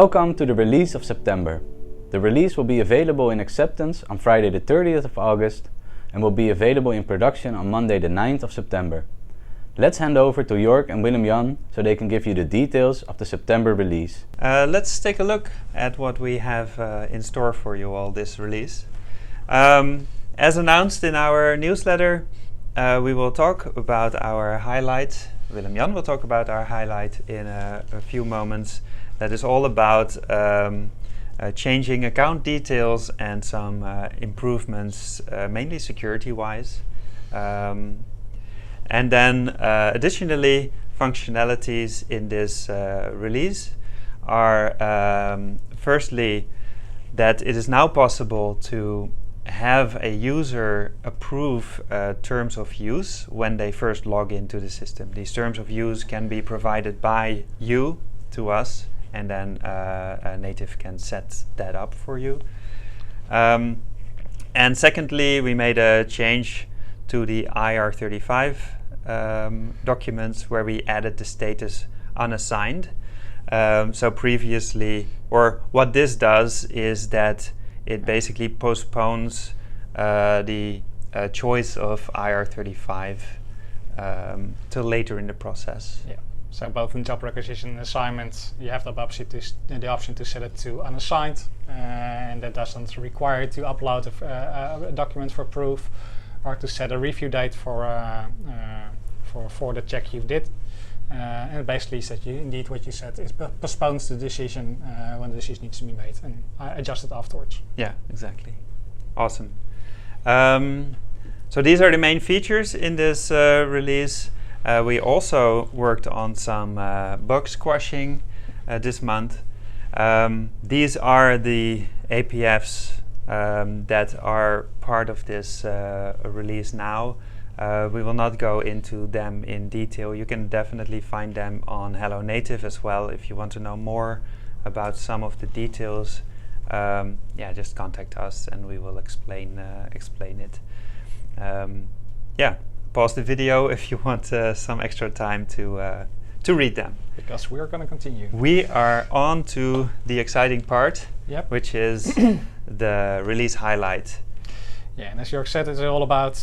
Welcome to the release of September. The release will be available in acceptance on Friday the 30th of August and will be available in production on Monday the 9th of September. Let's hand over to Jörg and Willem-Jan so they can give you the details of the September release. Let's take a look at what we have in store for you all this release. As announced in our newsletter, we will talk about our highlight. Willem-Jan will talk about our highlight in a few moments. That is all about changing account details and some improvements, mainly security-wise. And then additionally, functionalities in this release are firstly that it is now possible to have a user approve terms of use when they first log into the system. These terms of use can be provided by you to us, and then Native can set that up for you. And secondly, we made a change to the IR35 documents where we added the status unassigned. So previously, or what this does is that it basically postpones the choice of IR35 till later in the process. Yeah. So both in job requisition and assignment, you have the option to set it to unassigned, and that doesn't require to upload a document for proof or to set a review date for the check you did. And it basically says indeed what you said is postpones the decision when the decision needs to be made and adjust it afterwards. Yeah, exactly. Awesome. So these are the main features in this release. We also worked on some bug squashing this month. These are the APFs that are part of this release now. We will not go into them in detail. You can definitely find them on Hello Native as well if you want to know more about some of the details. Yeah, just contact us and we will explain it. Yeah. Pause the video if you want some extra time to read them. Because we're going to continue. We are on to the exciting part, yep. Which is the release highlight. Yeah, and as Jörg said, it's all about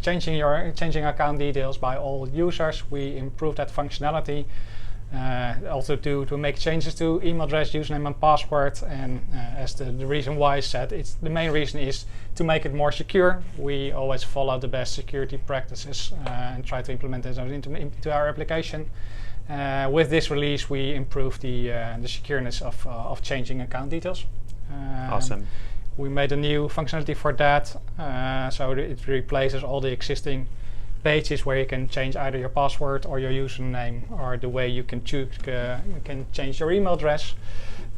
changing account details by all users. We improved that functionality. Also to make changes to email address, username and password, and as the reason why I said, the main reason is to make it more secure. We always follow the best security practices and try to implement those into our application. With this release, we improved the secureness of changing account details. Awesome. We made a new functionality for that, so it replaces all the existing pages where you can change either your password or your username or the way you can change your email address.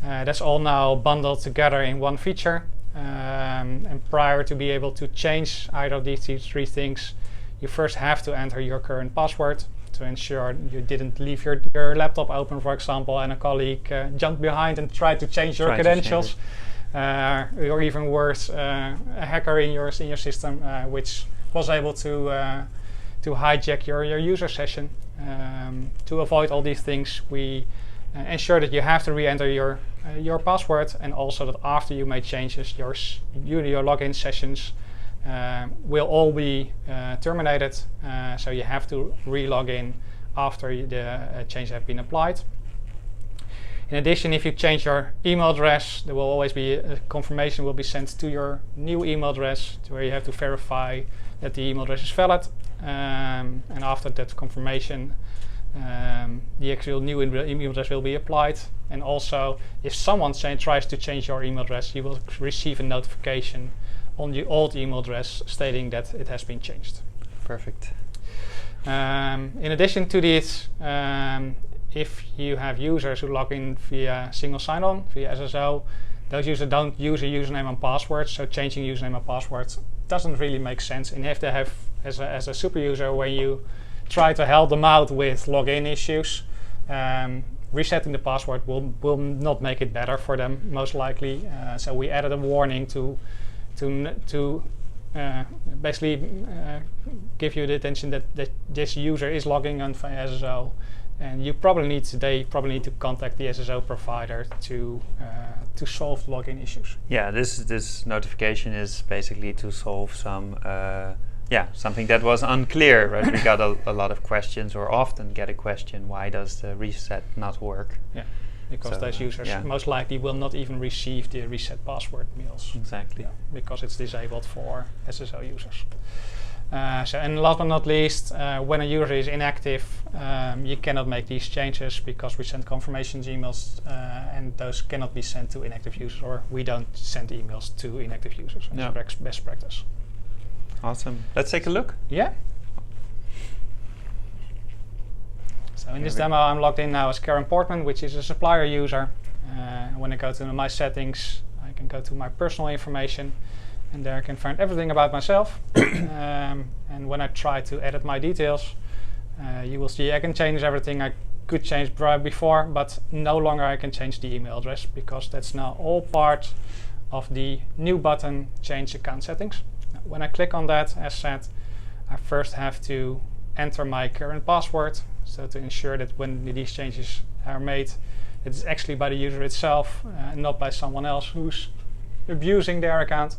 That's all now bundled together in one feature. And prior to be able to change either of these three things, you first have to enter your current password to ensure you didn't leave your laptop open, for example, and a colleague jumped behind and tried to change your credentials. Or even worse, a hacker in your system which was able to hijack your user session. To avoid all these things, we ensure that you have to re-enter your password, and also that after you make changes, your login sessions will all be terminated. So you have to re-log in after the changes have been applied. In addition, if you change your email address, there will always be a confirmation will be sent to your new email address, to where you have to verify that the email address is valid. And after that confirmation, the actual new email address will be applied. And also, if someone tries to change your email address, you will receive a notification on the old email address stating that it has been changed. Perfect. In addition to this, if you have users who log in via single sign-on, via SSO, those users don't use a username and password, so changing username and password doesn't really make sense. And if they have, as a super user, when you try to help them out with login issues, resetting the password will not make it better for them, most likely. So we added a warning to basically give you the attention that this user is logging on via SSO and they probably need to contact the SSO provider to solve login issues. Yeah, this notification is basically to solve something that was unclear. Right? We got a lot of questions, or often get a question: why does the reset not work? Yeah, because those users most likely will not even receive the reset password mails. Exactly. Because it's disabled for SSO users. And last but not least, when a user is inactive, you cannot make these changes because we send confirmations emails, and those cannot be sent to inactive users, or we don't send emails to inactive users. That's best practice. Awesome. Let's take a look. Yeah. So in this demo, I'm logged in now as Karen Portman, which is a supplier user. When I go to my settings, I can go to my personal information, and there I can find everything about myself. And when I try to edit my details, you will see I can change everything I could change before, but no longer I can change the email address, because that's now all part of the new button, Change Account Settings. Now, when I click on that, as said, I first have to enter my current password, so to ensure that when these changes are made, it's actually by the user itself, not by someone else who's abusing their account.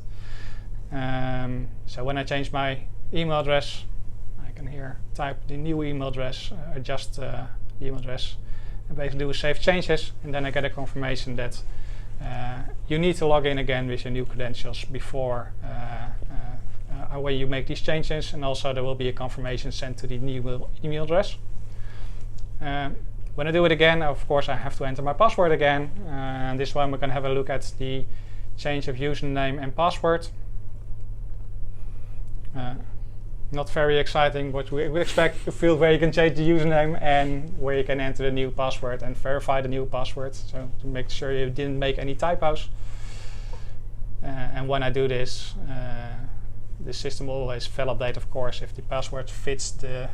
So when I change my email address, I can here type the new email address, adjust the email address, and basically do save changes, and then I get a confirmation that you need to log in again with your new credentials before when you make these changes, and also there will be a confirmation sent to the new email address. When I do it again, of course I have to enter my password again, and this one we're going to have a look at the change of username and password. Not very exciting, but we expect a field where you can change the username and where you can enter the new password and verify the new password, so to make sure you didn't make any typos. And when I do this, the system will always validate, of course, if the password fits the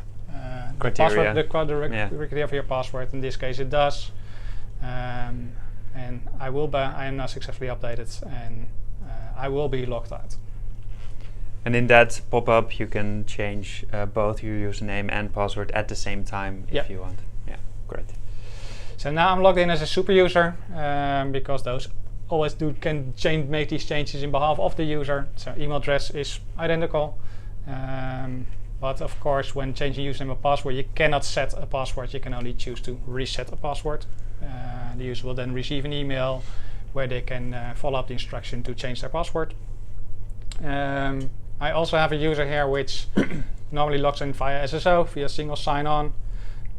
criteria. The criteria for your password. In this case, it does. And I am now successfully updated, and I will be logged out. And in that pop-up, you can change both your username and password at the same time if you want. Yeah, great. So now I'm logged in as a super user, because those always can make these changes in behalf of the user. So email address is identical, but of course, when changing username and password, you cannot set a password. You can only choose to reset a password. The user will then receive an email where they can follow up the instruction to change their password. I also have a user here which normally logs in via SSO, via single sign-on,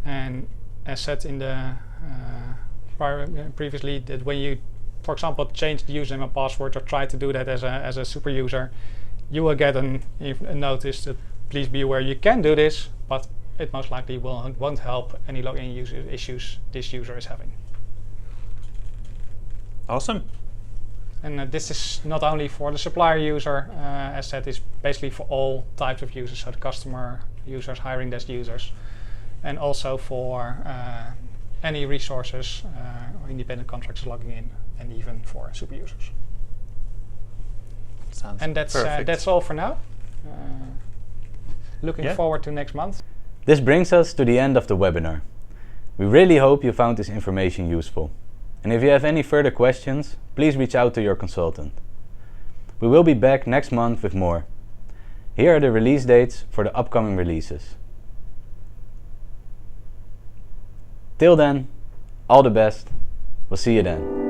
and as said in the previously, that when you, for example, change the username and password or try to do that as a super user, you will get a notice that please be aware you can do this, but it most likely won't help any login issues this user is having. Awesome. And this is not only for the supplier user, as said, it's basically for all types of users, so the customer users, hiring desk users, and also for any resources or independent contractors logging in, and even for super users. Sounds and that's all for now. Looking forward to next month. This brings us to the end of the webinar. We really hope you found this information useful. And if you have any further questions, please reach out to your consultant. We will be back next month with more. Here are the release dates for the upcoming releases. Till then, all the best. We'll see you then.